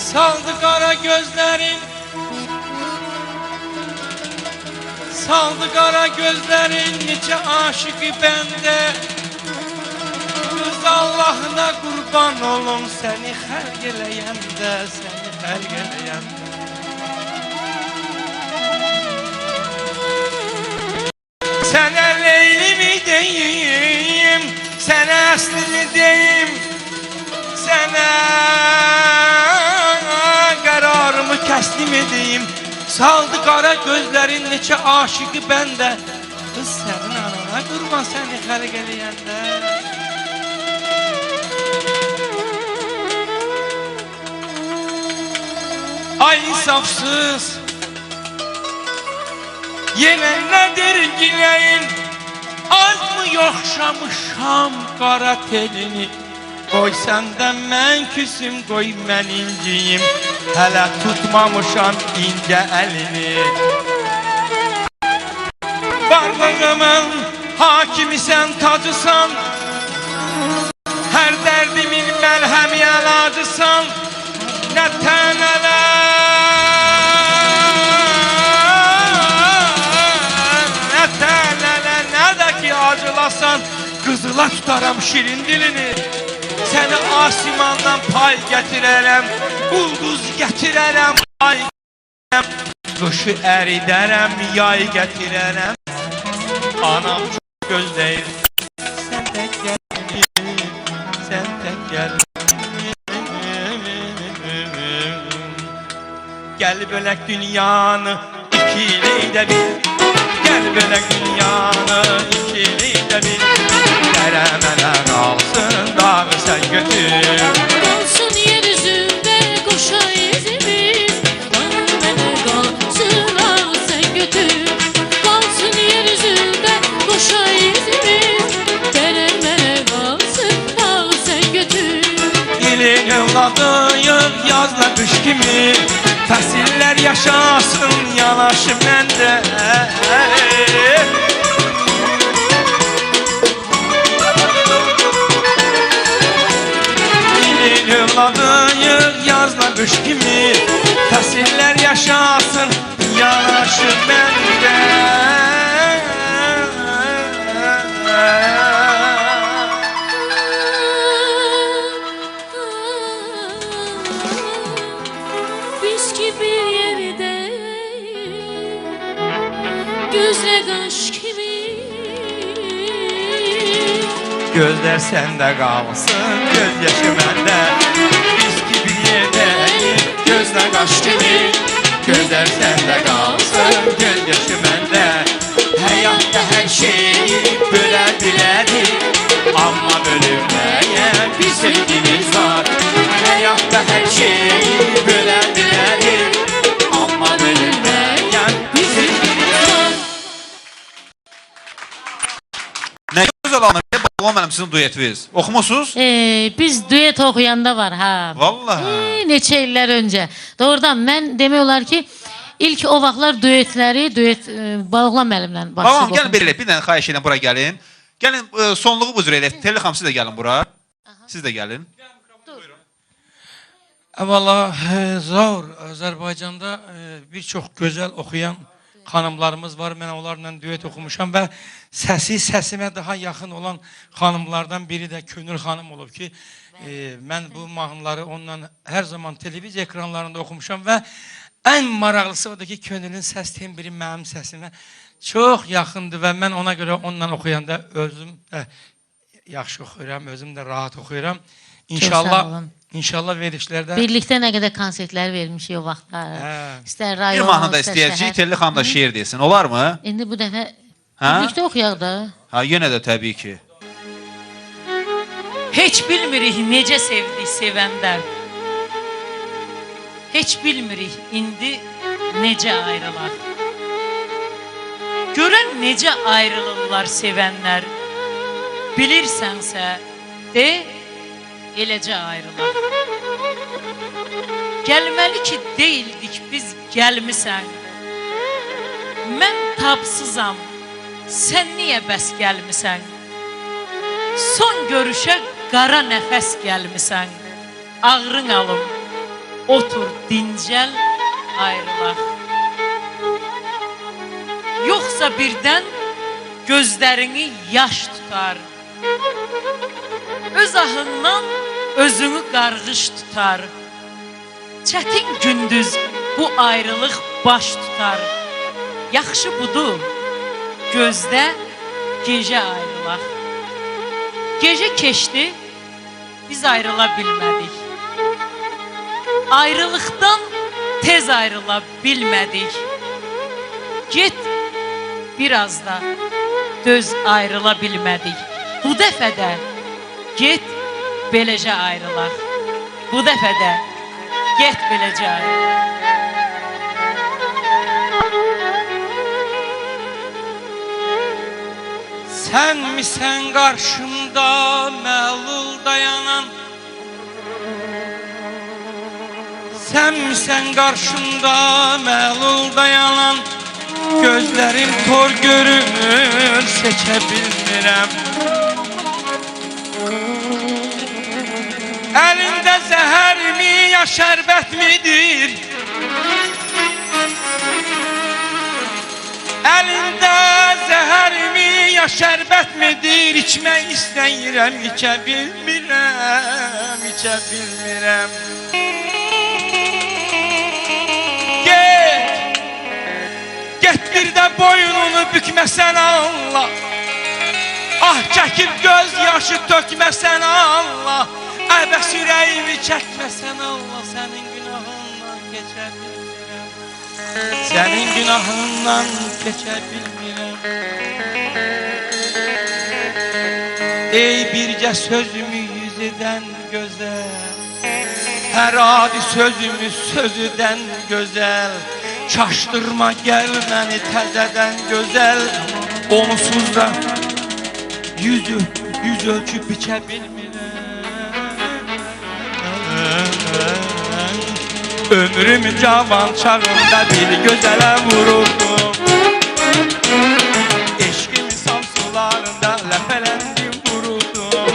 Saldı qara gözlərin, saldı qara gözlərin, neçə aşıqı bəndə. Qız Allahına qurban olum səni xəlq eləyəndə, səni xəlq eləyəndə. Sənə Leylimi deyim, sənə əslini deyim, sənə qərarımı kəslim edeyim. Saldı qara gözlərin, neçə aşıqı bəndə. Qız sənin anana qurban səni xəlq eləyəndə. Ay insafsız, yenə nədir giləyin? Az mı yoxşamışam qara telini? Qoy səndə mən küsüm, qoy mən inciyim, hələ tutmamışam incə əlini. Varlığımın hakimisən, tacısan, hər dərdimin məlhəmi əlacısan. Nə tənələ, nə də ki acılasan, qızıla tutaram şirin dilini. Səni asimandan pay gətirərəm, ulduz gətirərəm, ay gətirərəm, qışı əridərəm, yay gətirərəm. Anam çox gözləyir, sən tək gəl, sən tək gəl. Gəl bölək dünyanı ikiliydə bil, gəl bölək dünyanı ikiliydə bil. Dərəmələ qalsın dağı sən götür, qalsın yer üzündə qoşa izimiz. Dərəmələ qalsın dağı sən götür, qalsın yer üzündə qoşa izimiz. Dərəmələ qalsın dağı sən götür. İlin övladıyıq yazla qış kimi, fəsillər yaşasın yanaşı məndə. İlin övladıyıq yazla qış kimi, fəsillər yaşasın yanaşı məndə. Biz ki bir yerdə, gözlə qaş kimi. Gözlər səndə qalsın, göz yaşı məndə. Biz ki bir yerdəyik, gözlə qaş kimi. Gözlər səndə qalsın, göz yaşı məndə. Həyatda hər şeyi bölə bilərik, amma bölünməyən bir sevgimiz var. Həyatda hər şeyi bölə bilərik, amma bölünməyən bir sevgimiz var. Nə gözəl anım, babam mənim sizin duetiniz. Oxumusunuz? Biz duet oxuyanda var ha. Vallahi. Neçə illər öncə. Doğrudan mən demək olar ki, ilk o vaxtlar duet Balıqla müəllimlə başlayıb. Babam gəlin belə, bir dənə xahiş edirəm bura gəlin. Gəlin sonluğu bu cür eləyək. Telli xanım siz də gəlin bura. Siz də gəlin. Əvvəla Zaur, Azərbaycanda bir çox gözəl oxuyan xanımlarımız var. Mən onlarla düet oxumuşam və səsimə daha yaxın olan xanımlardan biri də Könül xanım olub ki, mən bu mahnıları onunla hər zaman televiziya ekranlarında oxumuşam və ən maraqlısı odur ki, Könülün səs tembri mənim səsimə çox yaxındır və mən ona görə onunla oxuyanda özüm yaxşı oxuyuram, özüm də rahat oxuyuram. İnşallah verişlərdə... Birlikdə nə qədər konsertlər vermişik o vaxtlar. İstər Bir rayon, mahnı da istəyəcək, Telli xanım da şeir desin. Olar mı? İndi bu dəfə birlikdə oxuyaq da. Ha, yenə də təbii ki. Heç bilmirik necə sevdik sevənlər. Heç bilmirik indi necə ayrılaq. Görən necə ayrılırlar sevənlər. Bilirsənsə de, eləcə ayrılaq. Gəlməli ki deyildik biz gəlmisən. Mən tapsızam, Sən niyə bəs gəlmisən? Son görüşə qara nəfəs gəlmisən. Ağrın alım, otur, dincəl, ayrılaq. Yoxsa birdən gözlərini yaş tutar. Öz ahından özünü qarğış tutar. Çətin gündüz bu ayrılıq baş tutar. Yaxşı budur, gözdə gecə ayrılaq. Gecə keçdi, biz ayrıla bilmədik. Ayrılıqdan tez ayrıla bilmədik. Get, biraz da döz ayrıla bilmədik. Bu dəfə də get, beləcə ayrılaq. Bu dəfə də get, beləcə ayrılaq. Sen misən qarşımda məlul dayanan? Sen misən qarşımda məlul dayanan? Gözlərim tor görür, seçə bilmirəm. Əlində zəhər mi, ya şərbət midir? Əlində zəhər mi, ya şərbət midir? İçmək istəyirəm, içə bilmirəm, içə bilmirəm. Get bir də boynunu bükməsən Allah. Ah çəkib göz yaşı tökməsən Allah. Əbəs ürəyimi çəkməsən Allah. Sənin günahından keçə bilmirəm. Sənin günahından keçə bilmirəm. Ey bircə sözümü yüzüdən gözəl, hər adi sözümü sözüdən gözəl. Çaşdırma gəl məni təzədən gözəl. Onsuz da yüz ölçüb biçə bilmirəm. Ömrüm cavan çağımda bir gözələ vururdum. Eşqimin saf sularında ləpələndim vururdum.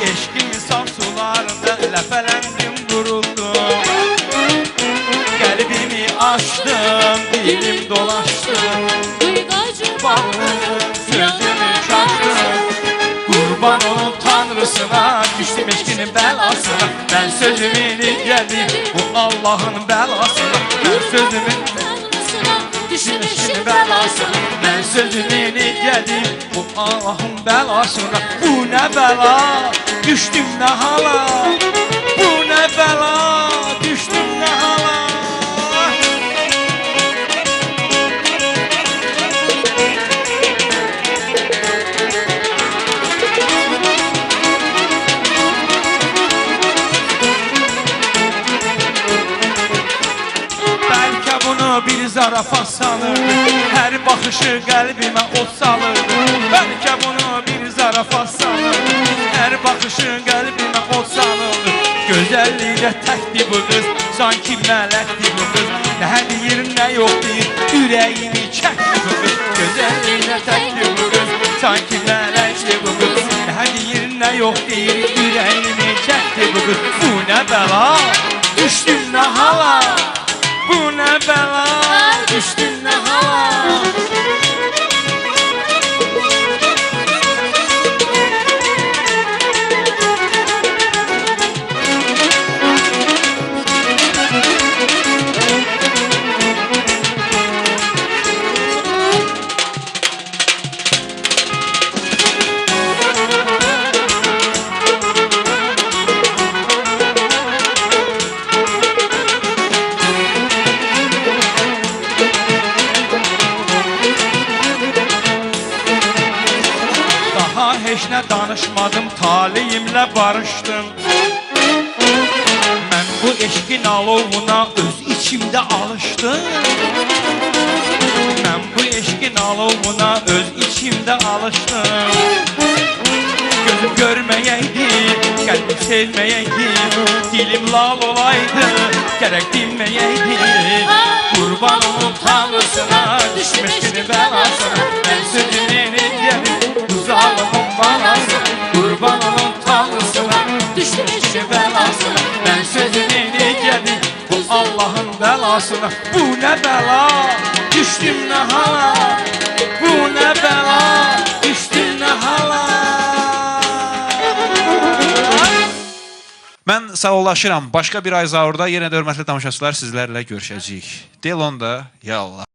Eşqimin saf sularında ləpələndim vururdum. Qəlbimi açdım, dilim dolaşdı. Baktım, sözümü çaktım. Kurban olun Tanrısına, düştüm eşkinin belasına. Ben sözümü dinledim, bu Allah'ın belasına. Ben sözümü düştüm eşkinin belasına. Ben sözümü dinledim, bu Allah'ın belasına. Bu ne bela, düştüm ne hala. Bu ne bela, düştüm ne hala. Bir zarafat sanırdı, her bakışı qəlbimə od salırdı. Bəlkə bunu bir zarafat sanırdı, her bakışı qəlbimə od salırdı. Gözəllikdə təkdir bu qız, sanki mələkdir bu qız. Nə deyir, nə yox deyir, ürəyimi çəkdir bu qız. Gözəllikdə təkdir bu qız, sanki mələkdir bu qız. Nə deyir, nə yox deyir, ürəyimi çəkdir bu qız. Bu nə bəla, düşdüm nə hala. Bu ne bela, düştüm ne hala. Heç nə danışmadım, taleyimlə barışdım. Mən bu eşqin alovuna öz içimdə alışdım. Mən bu eşqin alovuna öz içimdə alışdım. Gözüm görməyəydi, qəlbim sevməyəydim, dilim lal olaydı, gərək dinməyəydim. Qurban olun tanrısına, düşmüş kimi bəlasına, mən sözünü eləyədim, bu zalımın balası. Qurban olun tanrısına, düşmüş kimi bəlasına, mən sözünü eləyədim, bu Allahın bəlasına. Bu nə bəla, düşdüm nə hala, bu nə bəla, düşdüm nə hala. Mən sağollaşıram. Başqa bir ay zaurda yenə də hörmətli tamaşaçılar sizlərlə görüşəcəyik. Delonda, ya Allah.